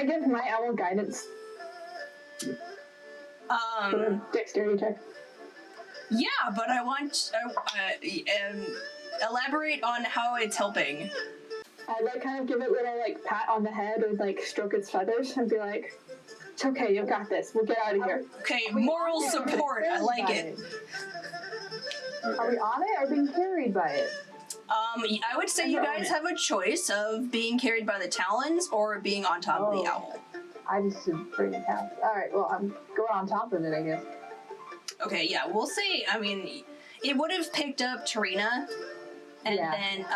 I give my owl guidance? For a dexterity check. Yeah, but I want elaborate on how it's helping. I like kind of give it a little like pat on the head or like stroke its feathers and be like, "It's okay, you got this. We'll get out of here." Okay, moral support. I like it. Okay. Are we on it or being carried by it? I would say you guys have a choice of being carried by the talons or being on top of the owl. I just should bring it down. Alright, well, I'm going on top of it, I guess. Okay, yeah, we'll say, I mean, it would have picked up Tarina, and then,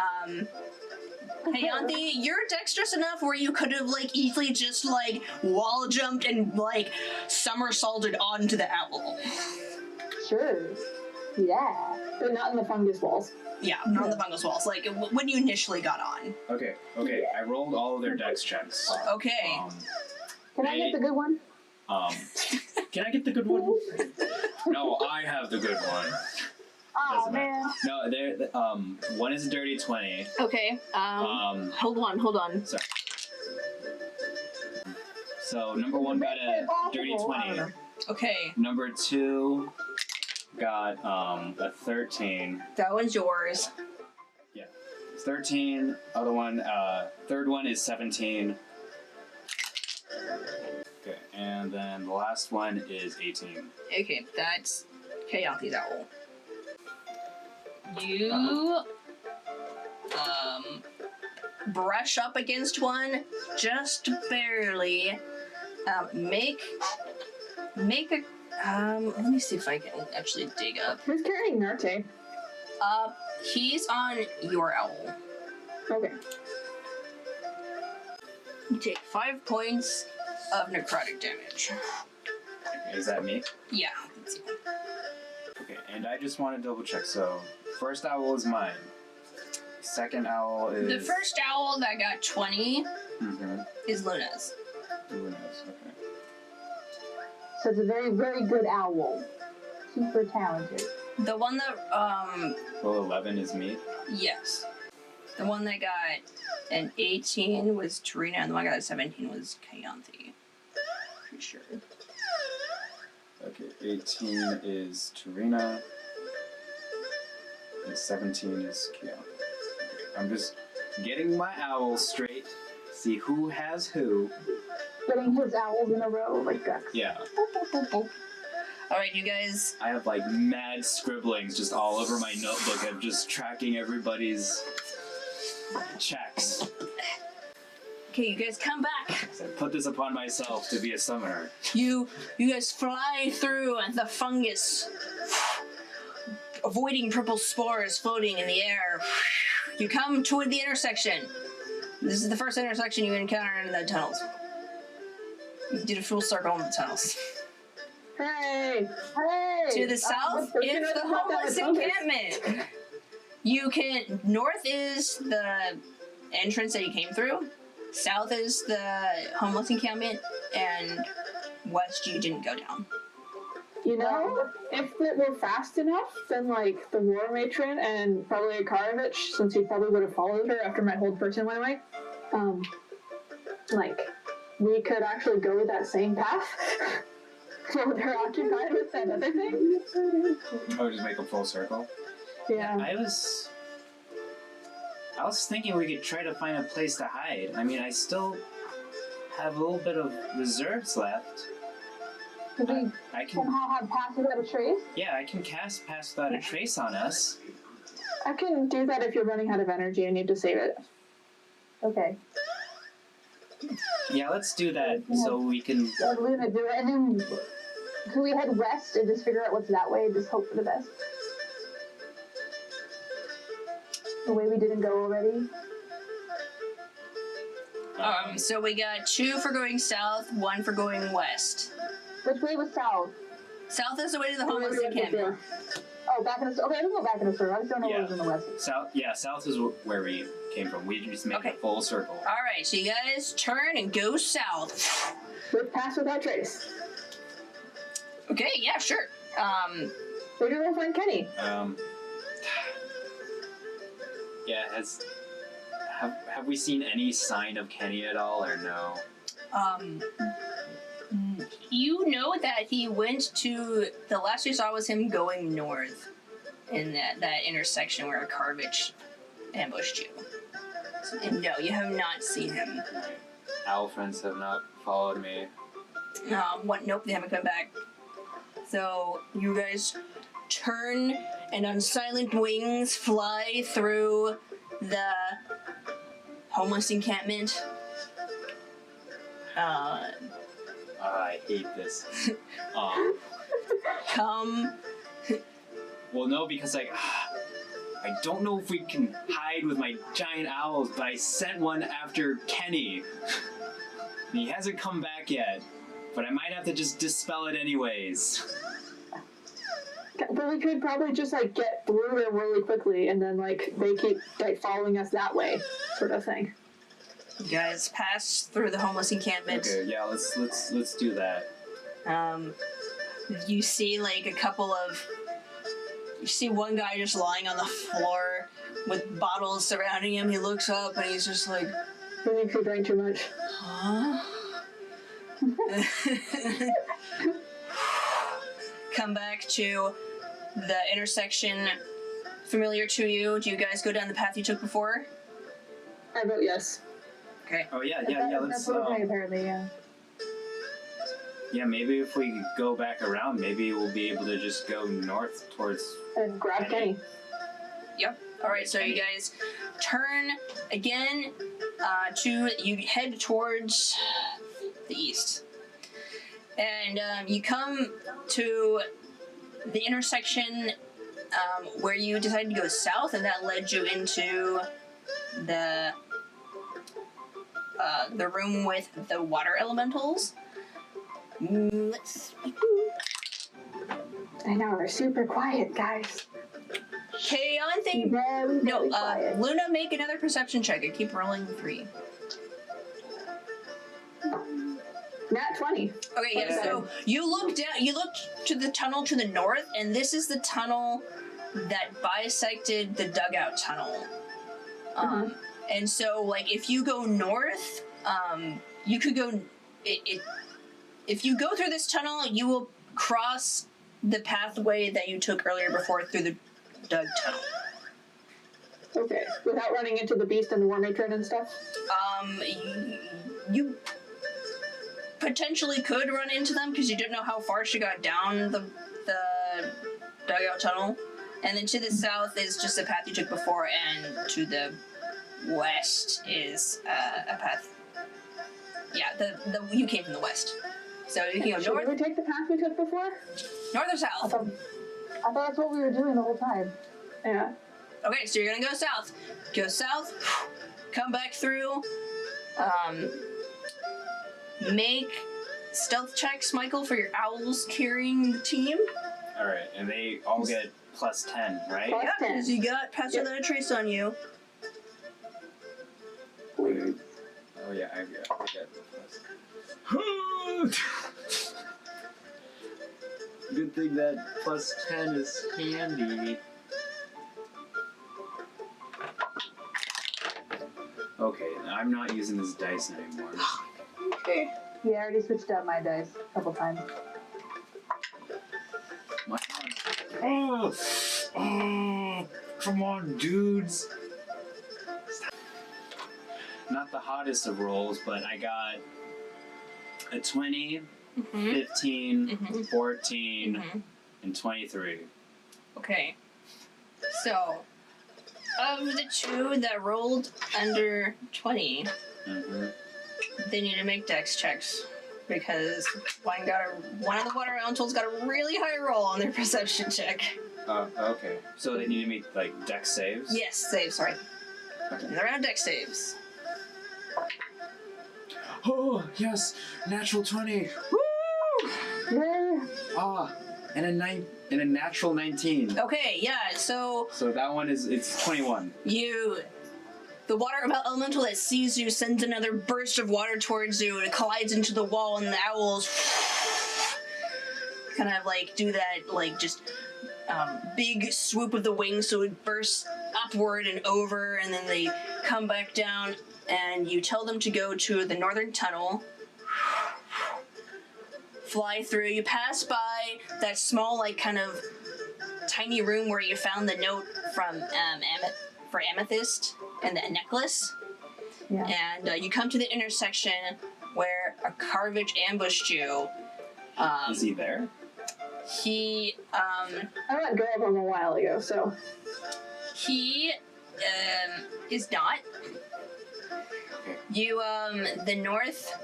Keyanthi, you're dexterous enough where you could have, like, easily just, like, wall jumped and, like, somersaulted onto the owl. Sure. Yeah. But not in the fungus walls. Yeah, not on the fungus walls, like, when you initially got on. Okay. I rolled all of their dex checks. Okay. Can I get the good one? Can I get the good one? No, I have the good one. Oh, Doesn't man. No, they're, one is a dirty 20. Okay, hold on. Sorry. So, number 1 got a dirty 20. Okay. Number 2 got, a 13. That one's yours. Yeah. 13. Other one, third one is 17. Okay, and then the last one is 18. Okay, that's Keyanthi's owl. You, brush up against one, just barely. Make a, let me see if I can actually dig up. Who's carrying Narte? He's on your owl. Okay. You take 5 points of necrotic damage. Is that me? Yeah, that's you. Okay, and I just want to double check. So, first owl is mine. Second owl is... The first owl that got 20 Mm-hmm. is Luna's. Luna's, okay. So it's a very, very good owl. Super talented. The one that, Well, 11 is me. yes. The one that got an 18 was Tarina, and the one that got a 17 was Keyanthi. Pretty sure. Okay, 18 is Tarina. And 17 is Keyanthi. Okay, I'm just getting my owls straight. See who has who. Getting his owls in a row like ducks. Yeah. Alright, you guys. I have like mad scribblings just all over my notebook of just tracking everybody's checks. Okay, you guys come back. So I put this upon myself to be a summoner. You guys fly through the fungus, avoiding purple spores floating in the air. You come to the intersection. This is the first intersection you encounter in the tunnels. You did a full circle in the tunnels. Hey! Hey! To the south is the homeless encampment. You can... North is the entrance that you came through. South is the homeless encampment. And west you didn't go down. You know, if it were fast enough, then like the war matron and probably Akarovich, since he probably would have followed her after my whole person went away, like we could actually go that same path while they're occupied with that other thing. Oh, just make a full circle? Yeah. I was thinking we could try to find a place to hide. I mean, I still have a little bit of reserves left. Could we I can, somehow have Pass Without a Trace? yeah, I can cast Pass Without a Trace on us. I can do that if you're running out of energy and need to save it. Okay. Yeah, let's do that so we can... Let Luna do it, and then can we head west and just figure out what's that way and just hope for the best? The way we didn't go already? So we got 2 for going south, 1 for going west. Which way was south? South is the way to the homeless encampment. Oh, back in the... Okay, we can go back in the circle. I just don't know Yeah. what was in the west. South is where we came from. We just make Okay. a full circle. Alright, so you guys turn and go south. With Pass Without Trace. Okay, yeah, sure. Where do we find Kenny? Yeah, have we seen any sign of Kenny at all, or no? You know that he went to, the last you saw was him going north in that intersection where Karvich ambushed you. And no, you have not seen him. Owl friends have not followed me. Nope, they haven't come back. So you guys turn and on silent wings fly through the homeless encampment. I hate this. Come. Well, no, because I don't know if we can hide with my giant owls, but I sent one after Kenny. He hasn't come back yet, but I might have to just dispel it anyways. But we could probably just like get through there really quickly, and then like they keep like following us that way, sort of thing. You guys pass through the homeless encampment. Okay, yeah, let's do that. You see like a couple of. You see one guy just lying on the floor with bottles surrounding him. He looks up and he's just like, I think he drank too much. huh? Come back to the intersection familiar to you. Do you guys go down the path you took before? I vote yes. Okay. Oh yeah, That's let's. what we're doing, apparently, yeah. Yeah, maybe if we go back around, maybe we'll be able to just go north towards. And grab Kenny. Yep. All right. So you guys turn again you head towards the east, and you come to the intersection where you decided to go south, and that led you into the room with the water elementals. Let's. I know, we're super quiet, guys. Keyanthi. No, Luna, make another perception check. I keep rolling 3. Nat 20. Okay, yeah. So you look down. You look to the tunnel to the north, and this is the tunnel that bisected the dugout tunnel. And so, like, if you go north, you could go. If you go through this tunnel, you will cross the pathway that you took earlier before through the dug tunnel. Okay, without running into the beast and the war matron and stuff? You potentially could run into them because you didn't know how far she got down the dugout tunnel. And then to the south is just a path you took before, and to the west is a path. Yeah, you came from the west. So you can go Should north. we take the path we took before? North or I south? thought that's what we were doing the whole time. Yeah. Okay, so you're gonna go south. Go south, come back through. Make stealth checks, Michael, for your owls carrying the team. Alright, and they all get plus 10, right? Plus Yeah, 10. because you got Pass Without a Trace on you. Wait. Oh yeah, I got plus. Good thing that plus 10 is handy. Okay, I'm not using this dice anymore. Okay. Yeah, I already switched out my dice a couple times. Oh, come on, dudes. Not the hottest of rolls, but I got a 20, 15, 14, and 23. Okay. So, of the two that rolled under 20, they need to make dex checks. Because one of the water elementals got a really high roll on their perception check. Okay. So they need to make, like, dex saves? Yes, saves, sorry. Okay. And they're on dex saves. Oh, yes! Natural 20! Woo! Ah, and a natural 19. Okay, yeah, so So that one it's 21. the water elemental that sees you sends another burst of water towards you, and it collides into the wall, and the owls kind of like do that, like just big swoop of the wings, so it bursts upward and over, and then they come back down, and you tell them to go to the northern tunnel, fly through. You pass by that small, like, kind of tiny room where you found the note from for Amethyst and the necklace. Yeah. And you come to the intersection where a Carvage ambushed you. Is he there? He, I let go of him a while ago, so. He is not. You, the north.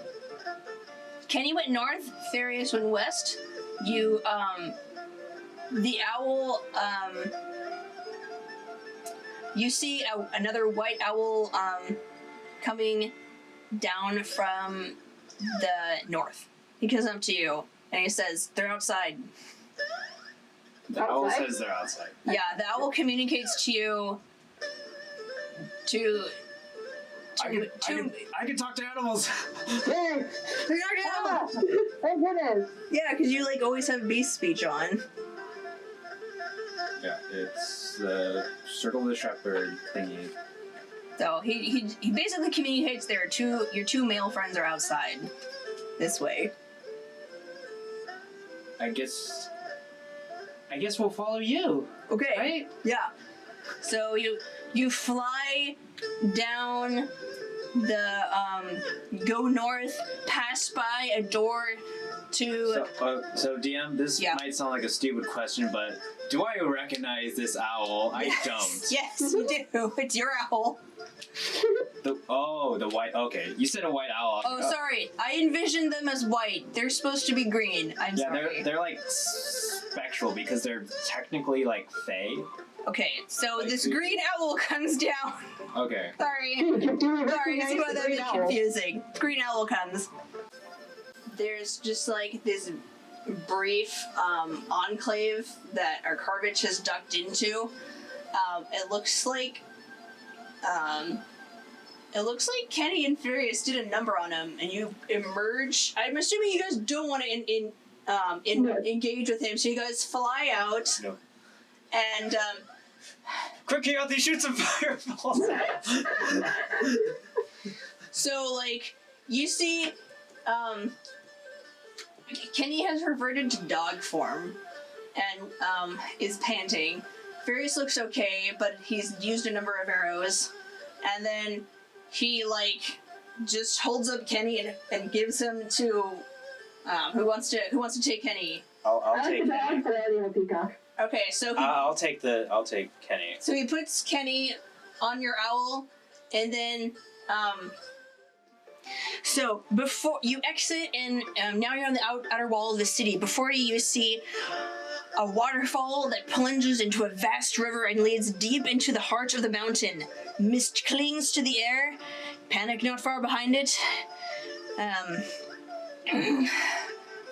Kenny went north, Farius went west. You, the owl, you see another white owl, coming down from the north. He comes up to you, and he says, they're outside. The owl says they're outside. Yeah, the owl communicates to you I can talk to animals. Yay! Ah, thank goodness. Yeah, because you like always have beast speech on. Yeah, it's the circle the shepherd thingy. So he basically communicates your two male friends are outside. This way. I guess we'll follow you. Okay. Right? Yeah. So you fly down the go north, pass by a door to So DM, this might sound like a stupid question, but do I recognize this owl? I don't. Yes, you do. It's your owl. The white. Okay, you said a white owl. Oh, sorry. I envisioned them as white. They're supposed to be green. I'm sorry. They're like spectral because they're technically like fae. Okay, so Like this creepy. green owl comes down. Okay. Sorry. Sorry, this is why that was confusing. Green owl comes. There's just like this brief enclave that our Carvage has ducked into. It looks like Kenny and Furious did a number on him, and you emerge. I'm assuming you guys don't want to engage with him, so you guys fly out. No. And Quick, Keyanthi, shoot some fireballs. so like you see, Kenny has reverted to dog form, and is panting. Furious looks okay, but he's used a number of arrows, and then he like just holds up Kenny and gives him to who wants to take Kenny. I'll take the Kenny. dog, but I want peacock. Okay, so I'll take Kenny. so he puts Kenny on your owl, and then so before you exit, and now you're on the outer wall of the city. Before you see a waterfall that plunges into a vast river and leads deep into the heart of the mountain. Mist clings to the air. Panic not far behind it.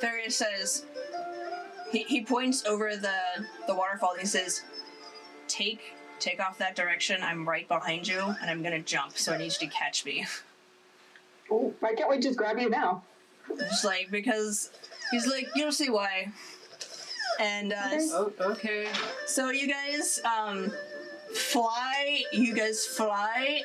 Farius says, he points over the waterfall and he says, take off that direction. I'm right behind you, and I'm gonna jump, so I need you to catch me. Oh, why can't we just grab you now? Just like, because he's like, you'll see why. And Okay. so you guys fly,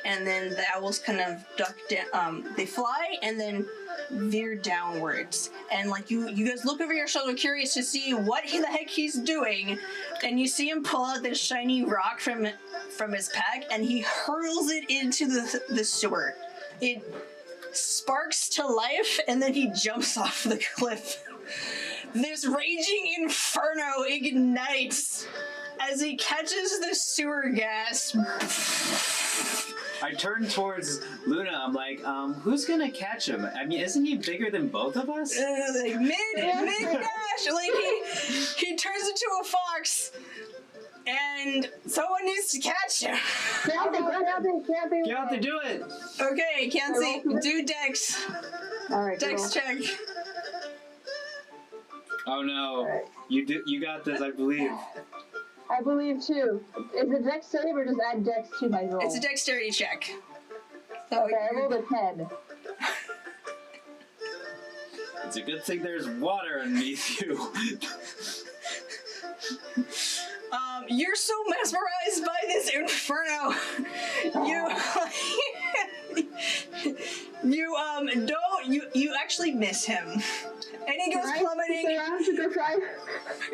and then the owls kind of duck down. They fly and then veer downwards, and like you guys look over your shoulder, curious to see what the heck he's doing, and you see him pull out this shiny rock from his pack, and he hurls it into the sewer. It sparks to life, and then he jumps off the cliff. This raging inferno ignites as he catches the sewer gas. I turn towards Luna. I'm like, who's gonna catch him? I mean, isn't he bigger than both of us? Like mid dash, like he turns into a fox, and someone needs to catch him. Keyanthi, do it. Okay, Keyanthi, do Dex. Alright, Dex check. Oh no, Alright. you got this. I believe. I believe too. Is it dex save or just add dex to my roll? It's a dexterity check. So Okay, I rolled a 10. It's a good thing there's water underneath you. You're so mesmerized by this inferno. You actually miss him. And he goes plummeting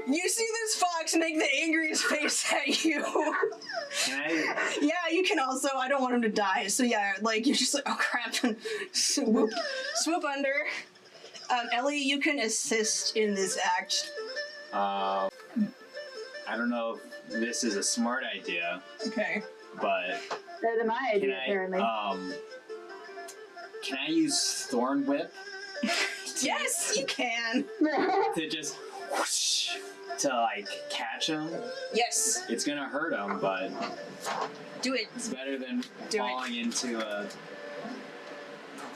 You see this fox make the angriest face at you. Can I? Yeah, you can also. I don't want him to die, so yeah, like you're just like, oh crap, swoop under. Ellie, you can assist in this act. I don't know if this is a smart idea, Okay. but Better than my can idea, apparently. can I use Thorn Whip Yes, you can. to just whoosh, to like catch him? Yes, It's gonna hurt him, but do it. it's better than Do it. falling into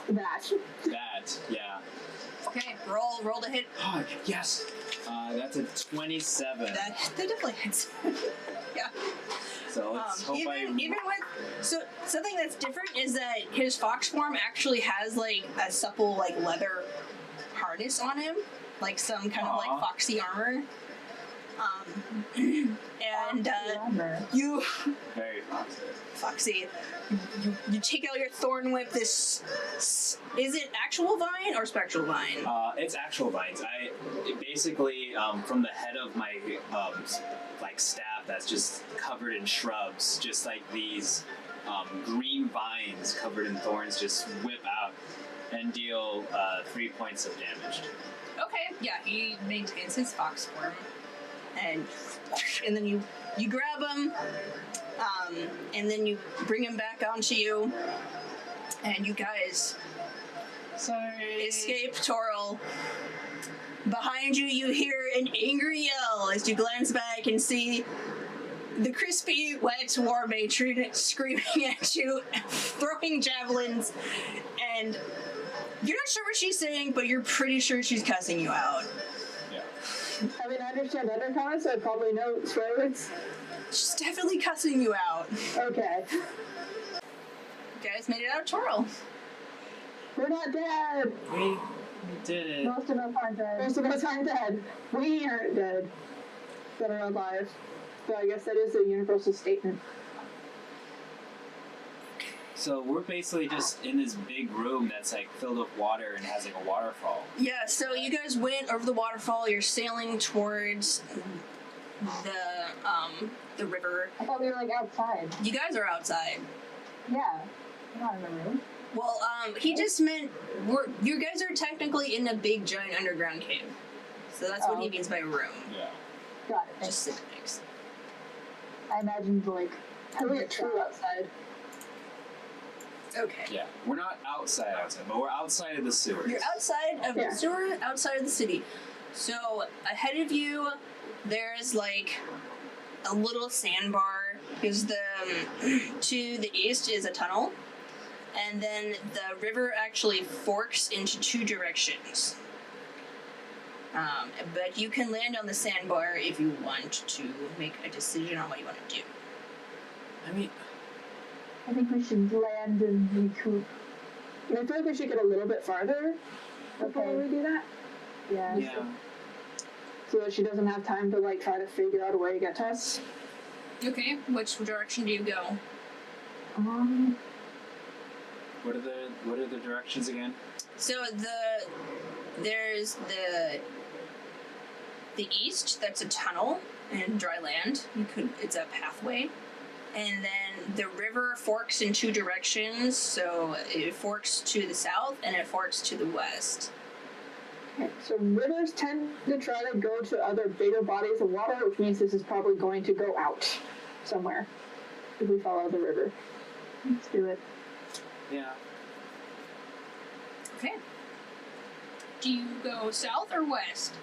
That. that. Yeah. Okay, roll to hit. Oh yes. That's a 27. That definitely hits. Yeah. So let's hope Even with so something that's different is that his fox form actually has like a supple like leather harness on him, like some kind of like Aw. foxy armor. And you very foxy. foxy, you take out your thorn whip. This is it actual vine or spectral vine? It's actual vines. It basically from the head of my like staff that's just covered in shrubs, just like these green vines covered in thorns, just whip out and deal 3 points of damage. Okay, yeah, he maintains his fox form, and then you grab him, and then you bring him back onto you, and you guys escape Toril. Behind you, you hear an angry yell as you glance back and see the crispy, wet war matron screaming at you, throwing javelins, and you're not sure what she's saying, but you're pretty sure she's cussing you out. Yeah. I mean, I understand Undercommon, so I probably know swear words. She's definitely cussing you out. Okay. You guys made it out of Toril. We're not dead. We did it. Most of us aren't dead. Most of us aren't dead. We aren't dead. That are alive. So I guess that is a universal statement. So we're basically just in this big room that's like filled with water and has like a waterfall. Yeah, so you guys went over the waterfall. You're sailing towards the river. I thought we were like outside. You guys are outside. Yeah. We're not in the room. Well, he just meant you guys are technically in a big giant underground cave. So that's what he means by room. Yeah. Got it. Just semantics. I imagined like We get true outside. Okay. Yeah. We're not outside, but we're outside of the sewers. You're outside of Yeah. the sewer, outside of the city. So ahead of you, there's like a little sandbar. Because to the east is a tunnel, and then the river actually forks into two directions. But you can land on the sandbar if you want to make a decision on what you want to do. I mean, I think we should land and recoup. And I feel like we should get a little bit farther before Okay. we do that. Yeah. yeah. So that she doesn't have time to like try to figure out a way to get to us. Okay, which direction do you go? What are the directions again? So there's the east, that's a tunnel and dry land. It's a pathway. And then the river forks in two directions, so it forks to the south and it forks to the west. Okay, so rivers tend to try to go to other bigger bodies of water, which means this is probably going to go out somewhere if we follow the river. Let's do it. Yeah. Okay. Do you go south or west?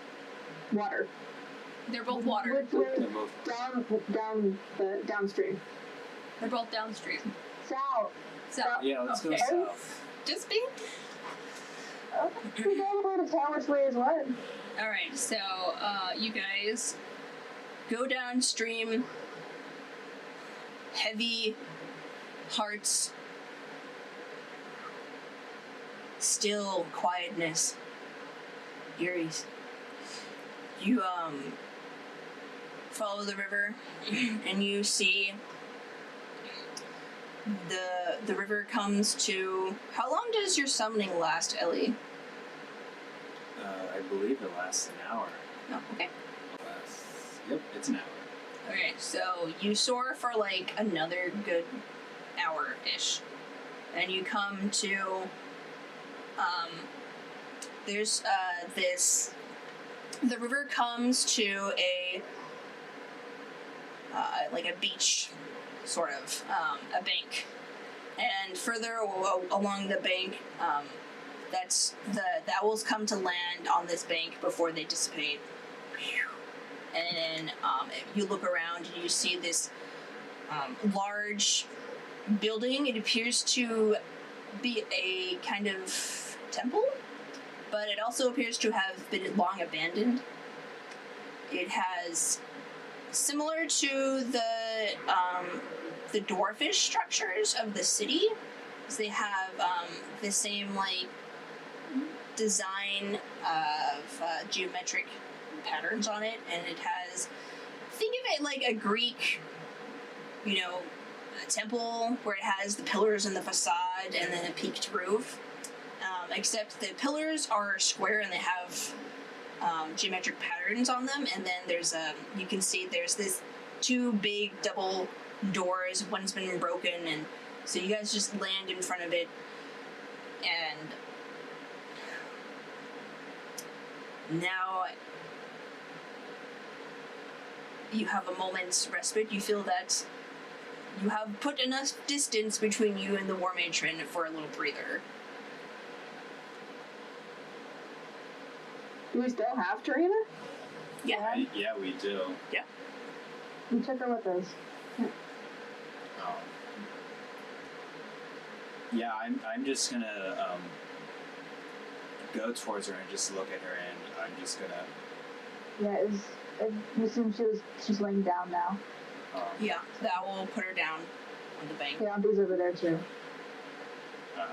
Water. They're both water. Which way? They're both Downstream. They're both downstream. South. South. Yeah, let's go Okay. south. Just be. Okay. We don't know to tell which way is what. Alright, so you guys go downstream. Heavy hearts. Still quietness. Eerie's. You follow the river and you see the river comes to. How long does your summoning last, Ellie? I believe it lasts an hour. Oh, okay. It's an hour. Okay, so you soar for like another good hour-ish. And you come to, there's, the river comes to like a beach, sort of, a bank. And further along the bank, that's, the owls come to land on this bank before they dissipate. And then you look around and you see this large building. It appears to be a kind of temple, but it also appears to have been long abandoned. It has, similar to the dwarfish structures of the city, they have the same like design of geometric patterns on it, and it has, think of it like a Greek, a temple where it has the pillars and the facade and then a peaked roof, except the pillars are square and they have geometric patterns on them, and then there's you can see there's this two big double doors, one's been broken, and so you guys just land in front of it, and now you have a moment's respite. You feel that you have put enough distance between you and the war matron for a little breather. Do we still have Sirena? Yeah. Yeah, we do. Yeah. We took her with us. Yeah, I'm just gonna go towards her and just look at her, and I'm just gonna. Yeah, you assume she's laying down now. Yeah, the owl put her down on the bank. Keyanti's over there too. I'm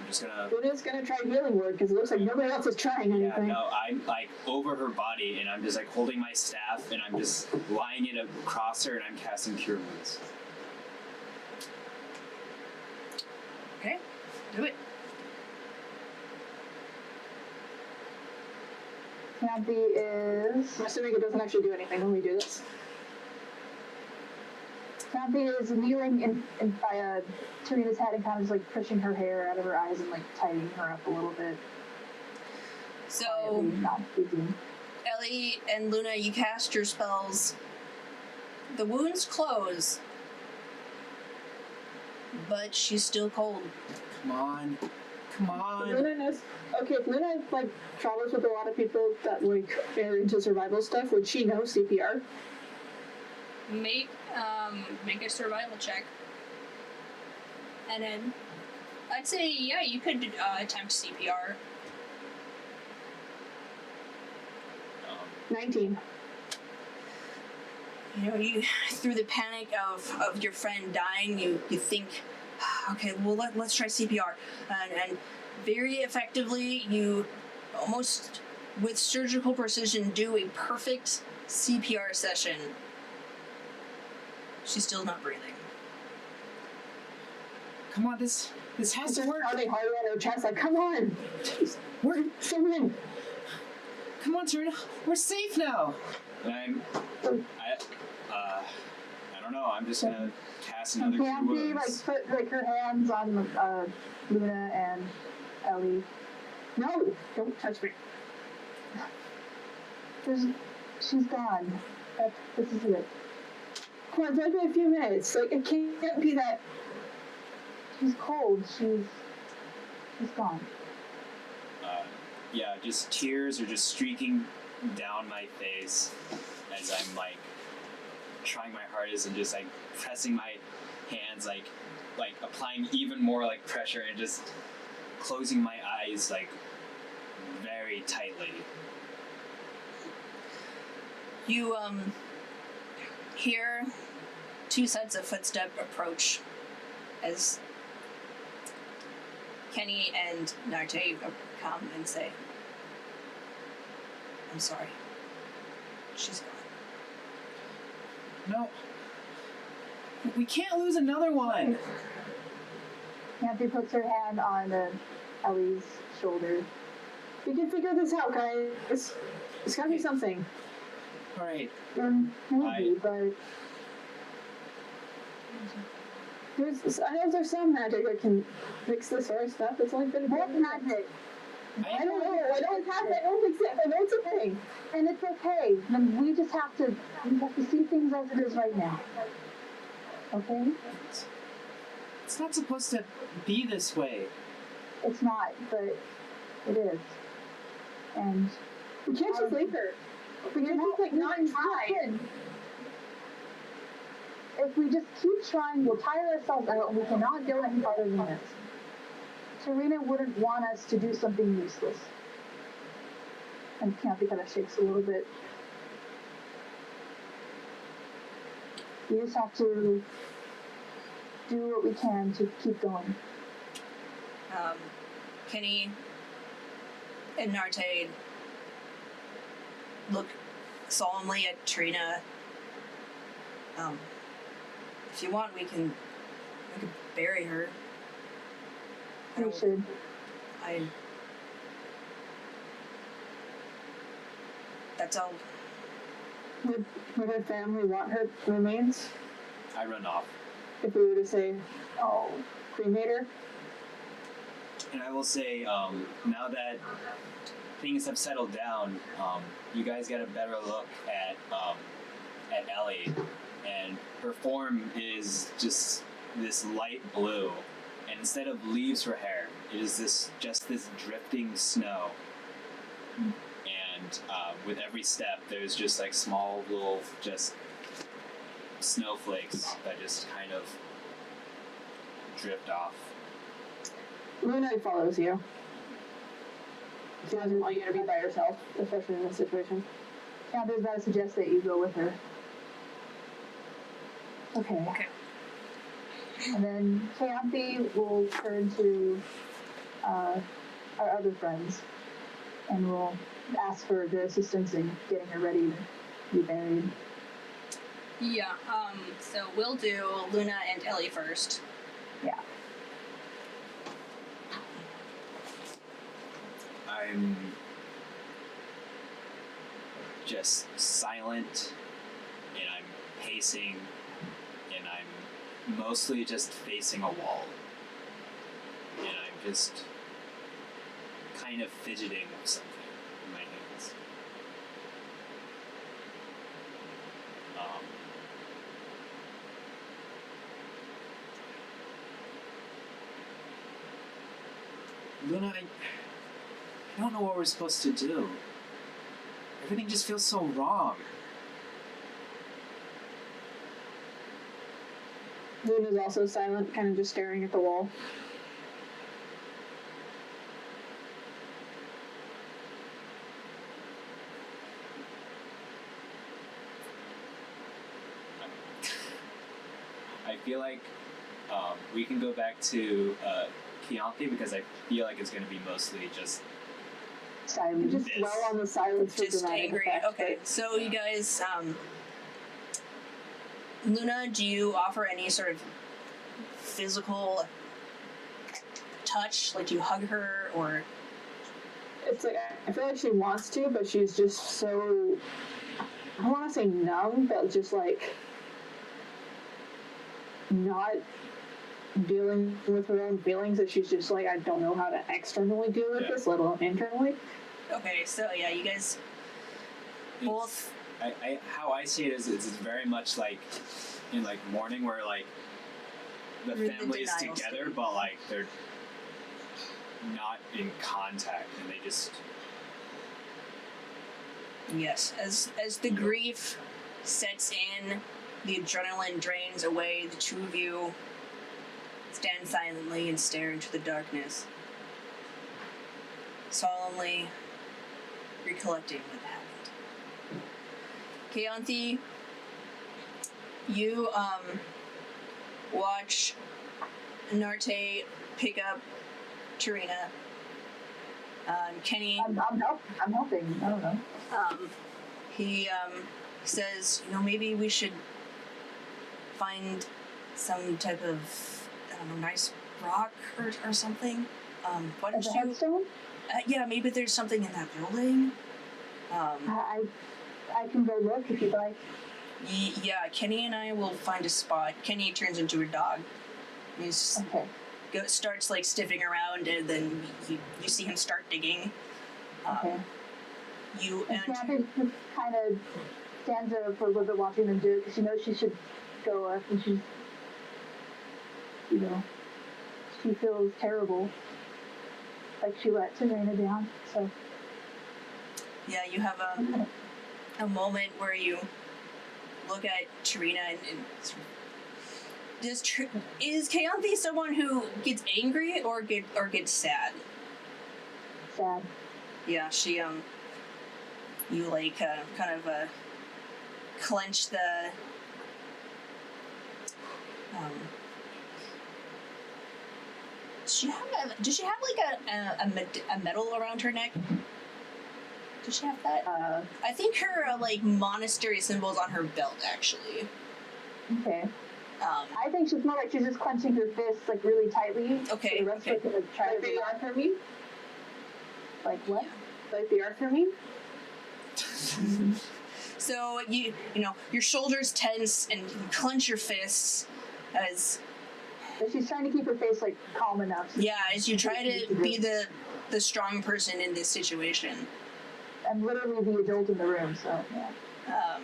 just gonna. Luna's gonna try healing word because it looks like nobody else is trying Yeah, anything. no, I'm like over her body, and I'm just like holding my staff, and I'm just lying it across her, and I'm casting Cure Wounds. Okay, do it. Keyanthi is... I'm assuming it doesn't actually do anything when we do this. Keyanthi is kneeling by Serena's head and kind of just like pushing her hair out of her eyes and like tightening her up a little bit. So, Quietly, not speaking. Ellie and Luna, you cast your spells. The wounds close, but she's still cold. Come on. Luna knows. Okay, if Luna like travels with a lot of people that like are into survival stuff, would she know CPR? Make a survival check. And then I'd say, yeah, you could attempt CPR. 19. You through the panic of your friend dying, you think, okay, well let's try CPR, and very effectively you almost with surgical precision do a perfect CPR session. She's still not breathing. Come on, this has to work. Pounding harder on her chest, like, come on, we're someone. Come on, Serena, we're safe now. And I don't know. I'm just gonna cast another Cure Keyanthi Wounds. put her hands on Luna and Ellie. No, don't touch me. She's gone. This is it. Come on, give me a few minutes. Like, it can't be that. She's cold. She's gone. Yeah, just tears are just streaking down my face as I'm like trying my hardest and just like pressing my hands, like applying even more like pressure and just closing my eyes like very tightly. You hear two sets of footstep approach as Kenny and Narte come and say, I'm sorry. She's gone. No. We can't lose another one. Keyanthi puts her hand on Ellie's shoulder. We can figure this out, guys. It's gotta be something. All right. Maybe, but I know there's some magic that can fix this sort of stuff. It's only been what magic? I don't know. I don't have it. I don't exist. I know it's a thing. And it's okay. Then we just have to see things as it is right now. Okay? It's not supposed to be this way. It's not, but it is. And We can't just leave her. We can't just like not try. If we just keep trying, we'll tire ourselves out and we cannot go any farther than this. Sirena wouldn't want us to do something useless. And Keyanthi kind of shakes a little bit. We just have to do what we can to keep going. Kenny and Narte look solemnly at Trina. If you want, we can bury her. We should. That's all. Would her family want her remains? I run off. If we were to say, oh, cremate her? And I will say, now that things have settled down, you guys get a better look at Ellie, and her form is just this light blue, and instead of leaves for hair, it is just this drifting snow. And with every step, there's just like small little just snowflakes that just kind of drift off. Luna follows you. She doesn't want you to be by yourself, especially in this situation. Keyanthi about to suggest that you go with her. Okay. And then Keyanthi will turn to our other friends and will ask for their assistance in getting her ready to be buried. Yeah, so we'll do Luna and Ellie first. Yeah. I'm just silent, and I'm pacing, and I'm mostly just facing a wall. And I'm just kind of fidgeting with something in my hands. Luna, I don't know what we're supposed to do. Everything just feels so wrong. Luna's also silent, kind of just staring at the wall. I feel like we can go back to Keyanthi, because I feel like it's going to be mostly just Silent. Just This. dwell on the silence for Just dramatic angry. effect, Okay, so you guys, Luna, do you offer any sort of physical touch? Like, do you hug her, or? It's like, I feel like she wants to, but she's just so, I don't want to say numb, but just like not dealing with her own feelings, that she's just like, I don't know how to externally deal with this, let alone internally. Okay, so yeah, you guys both. how I see it is it's very much like in like mourning, where like the The family is denial together, state. but like they're not in contact, and they just Yes, as the grief sets in, the adrenaline drains away, the two of you stand silently and stare into the darkness, solemnly recollecting what happened. Keyanthi, you watch Narte pick up Sirena. Kenny, I'm helping. I don't know. he says, maybe we should find some type of, I don't know, nice rock or something. Why don't As a you? headstone? Yeah, maybe there's something in that building. I can go look if you'd like. Yeah, Kenny and I will find a spot. Kenny turns into a dog. He's Okay. starts like sniffing around, and then you see him start digging. Okay. You And and Keyanthi just kind of stands there for a little bit watching them do it because she knows she should go up and she's, she feels terrible. Like she let Sirena down, so. yeah, you have a moment where you look at Sirena and is Keyanthi someone who gets angry or gets sad? Sad. Yeah, she you like kind of clench the does she have like a medal around her neck? Does she have that? I think her like monastery symbol's on her belt actually. Okay. I think she's more like she's just clenching her fists like really tightly. Okay. So the rest of it can like try Like to the relax. Arthur meme? Like what? Like the Arthur meme? So you know your shoulders tense and you clench your fists as But she's trying to keep her face like calm enough. So as you try to be the strong person in this situation. I'm literally the adult in the room, so yeah.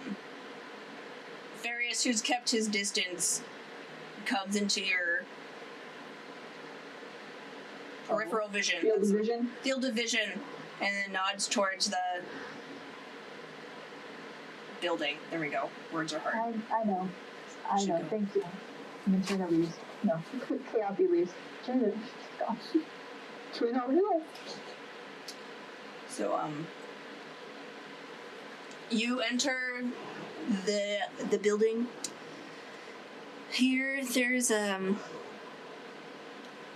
Various, who's kept his distance, comes into your peripheral vision. Field of vision? Field of vision, and then nods towards the building. There we go. Words are hard. I know. I Should know. go. Thank you. And then Trina leaves. No, Keyanthi leaves. Trina, gosh. Trina over here. So you enter the building. Here, there's a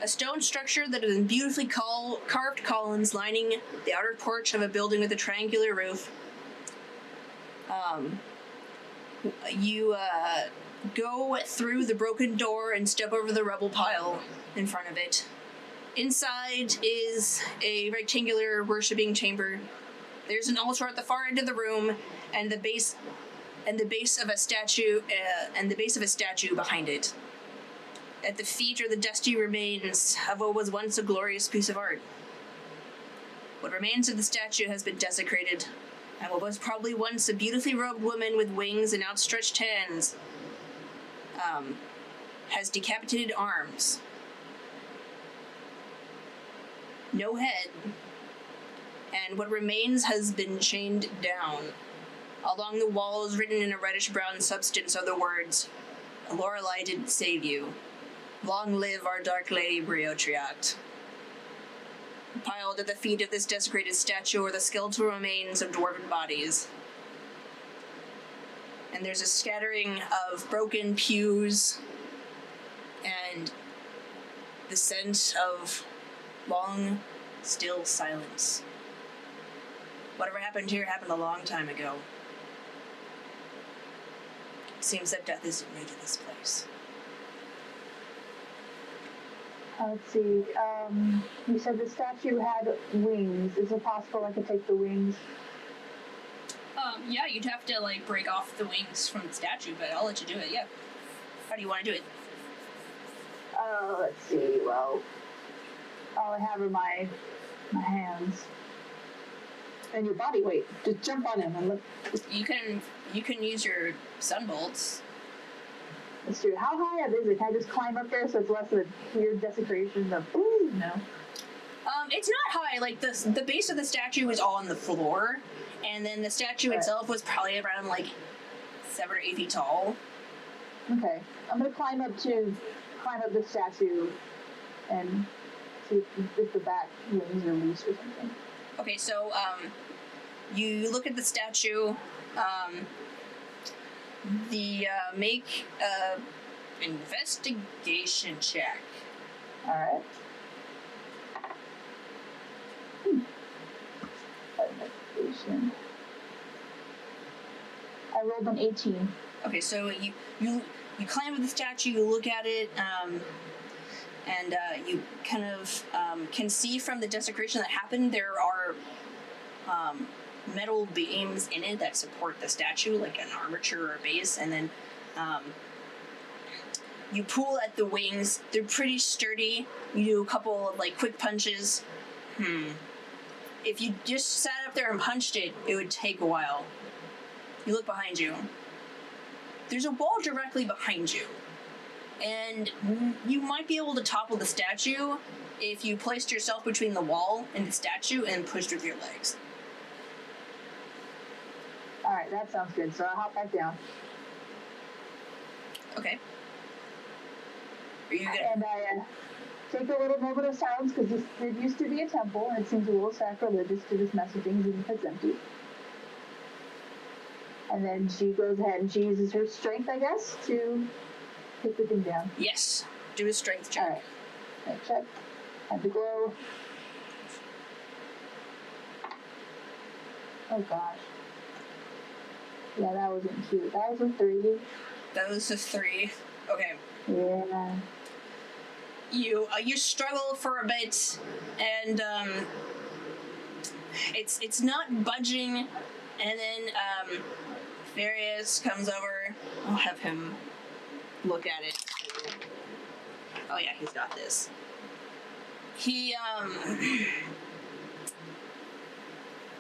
stone structure that is in beautifully carved columns lining the outer porch of a building with a triangular roof. You go through the broken door and step over the rubble pile in front of it. Inside is a rectangular worshipping chamber. There's an altar at the far end of the room, and the base of a statue, behind it. At the feet are the dusty remains of what was once a glorious piece of art. What remains of the statue has been desecrated, and what was probably once a beautifully robed woman with wings and outstretched hands has decapitated arms. No head, and what remains has been chained down. Along the walls, written in a reddish-brown substance, are the words, "Lorelei didn't save you. Long live our dark lady Briotriat." Piled at the feet of this desecrated statue are the skeletal remains of dwarven bodies. And there's a scattering of broken pews and the scent of long, still silence. Whatever happened here happened a long time ago. It seems that death isn't new to this place. Let's see. You said the statue had wings. Is it possible I could take the wings? Yeah, you'd have to, like, break off the wings from the statue, but I'll let you do it, yeah. How do you want to do it? Let's see. Well, all I have are my hands. And your body weight. Just jump on him and look. You can use your sunbolts. Let's do it. How high up is it? Can I just climb up there so it's less of a weird desecration of no? It's not high. Like, the base of the statue is all on the floor, and then the statue Right. itself was probably around, like, 7 or 8 feet tall. Okay. I'm gonna climb up the statue and see if the back wings are loose or something. Okay, so, you look at the statue, make a investigation check. Alright. Investigation. I rolled an 18. Okay, so you climb up the statue, you look at it, and you kind of can see from the desecration that happened there are metal beams in it that support the statue, like an armature or a base, and then you pull at the wings. They're pretty sturdy. You do a couple of like quick punches. If you just sat up there and punched it, it would take a while. You look behind you. There's a wall directly behind you. And you might be able to topple the statue if you placed yourself between the wall and the statue and pushed with your legs. Alright, that sounds good. So I'll hop back down. Okay. Are you good? And I take a little moment of silence because it used to be a temple and it seems a little sacrilegious to just mess with things even if it's empty. And then she goes ahead and she uses her strength, I guess, to take the thing down. Yes. Do a strength check. Alright. Strength check. And the glow. Oh gosh. Yeah, that wasn't cute. That was a 3. That was a 3. Okay. Yeah. You struggle for a bit, and it's not budging, and then Various comes over. I'll have him look at it. Oh yeah, he's got this. He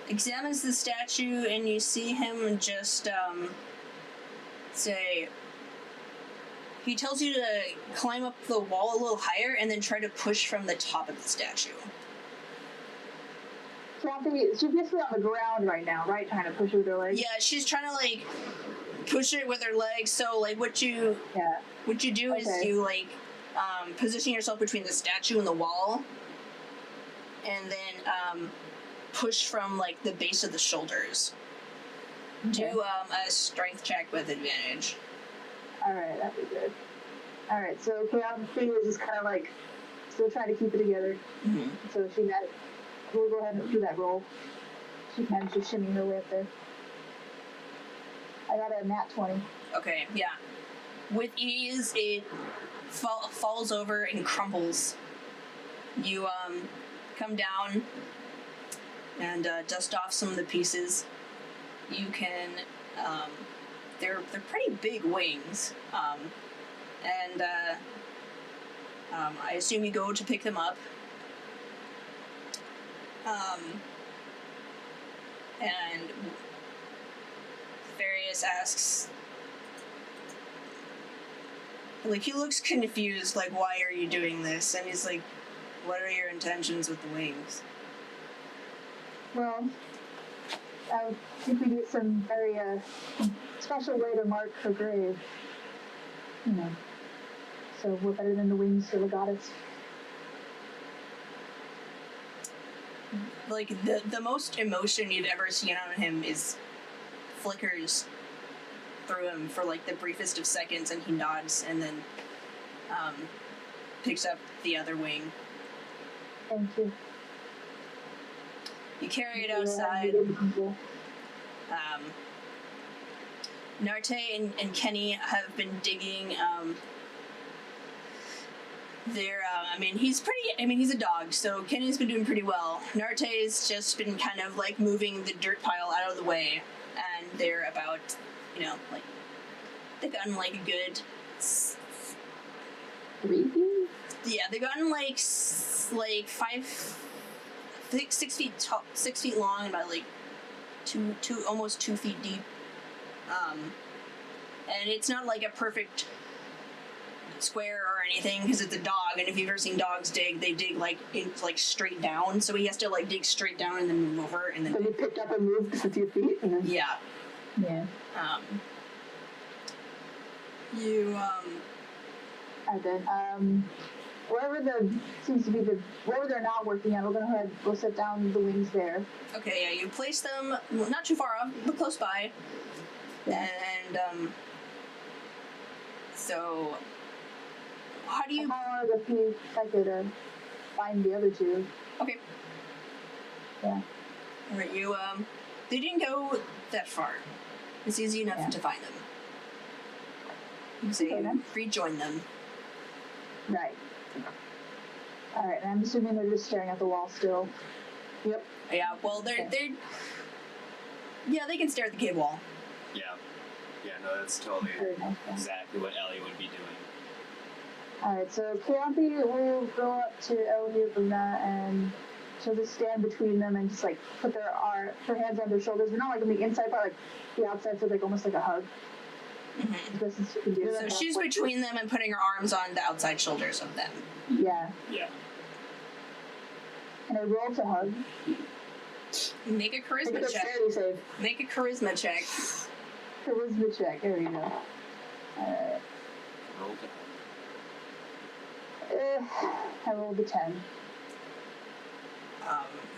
examines the statue, and you see him just say. He tells you to climb up the wall a little higher and then try to push from the top of the statue. Keyanthi, she's basically on the ground right now, right? Trying to push it with her legs? Yeah, she's trying to like push it with her legs. So like what you do is you like position yourself between the statue and the wall, and then push from like the base of the shoulders. Okay. Do a strength check with advantage. Alright, that'd be good. Alright, so Keyanthi is just kind of like still trying to keep it together. Mm-hmm. So we'll go ahead and do that roll. She kind of just shimmying her way up there. I got a nat 20. Okay, yeah. With ease, it falls over and crumbles. You come down and dust off some of the pieces. You can they're pretty big wings, and I assume you go to pick them up. And Various asks, like, he looks confused, like, why are you doing this? And he's like, what are your intentions with the wings? Well, I think we get some very special way to mark her grave. You know. So we're better than the wings of the goddess. Like, the most emotion you've ever seen on him is flickers through him for, like, the briefest of seconds, and he nods, and then picks up the other wing. Thank you. You carry it outside. Narte and Kenny have been digging. He's a dog, so Kenny's been doing pretty well. Narte's just been kind of like moving the dirt pile out of the way, and they're about, like, they've gotten like a good 3 feet? Yeah, they've gotten like 6 feet tall, 6 feet long, and about like almost 2 feet deep. And it's not like a perfect square or anything because it's a dog, and if you've ever seen dogs dig, they dig like straight down. So he has to like dig straight down and then move over, and then. So he picked up and moved with your feet, and then. Yeah. Yeah. And then, wherever wherever they're not working at, we'll set down the wings there. Okay, yeah, you place them not too far off, but close by. Yeah. And, so, how do you... I wanted to see if I could, find the other 2. Okay. Yeah. Alright, they didn't go that far. It's easy enough to find them. So you rejoin them. Right. Alright, and I'm assuming they're just staring at the wall still. Yep. Yeah, well, they're Yeah, they can stare at the cave wall. Yeah. Yeah, no, that's totally Very nice. exactly what Ellie would be doing. Alright, so Keyanthi will go up to Ellendriel and she'll just stand between them and just like put her hands on their shoulders, but not like on the inside part, like the outside, so like almost like a hug. Mm-hmm. Best as she can do. So she's between them and putting her arms on the outside shoulders of them. Yeah. Yeah. And I roll to hug. Make a charisma Make a check. dexterity save. Make a charisma check. Charisma check. There we go. Alright. Roll to I rolled a 10.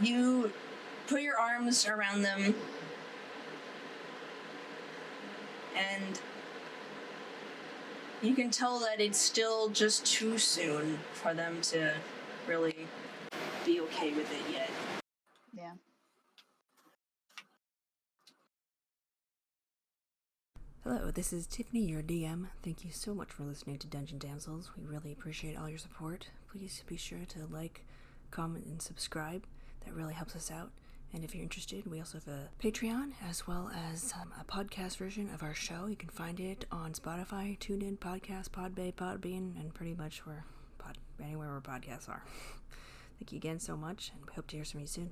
You put your arms around them, and you can tell that it's still just too soon for them to really be okay with it yet. Yeah. Hello, this is Tiffany, your DM. Thank you so much for listening to Dungeon Damsels. We really appreciate all your support. Please be sure to like, comment, and subscribe. That really helps us out. And if you're interested, we also have a Patreon as well as a podcast version of our show. You can find it on Spotify, TuneIn, Podcast, Podbean, and pretty much anywhere where podcasts are. Thank you again so much, and we hope to hear from you soon.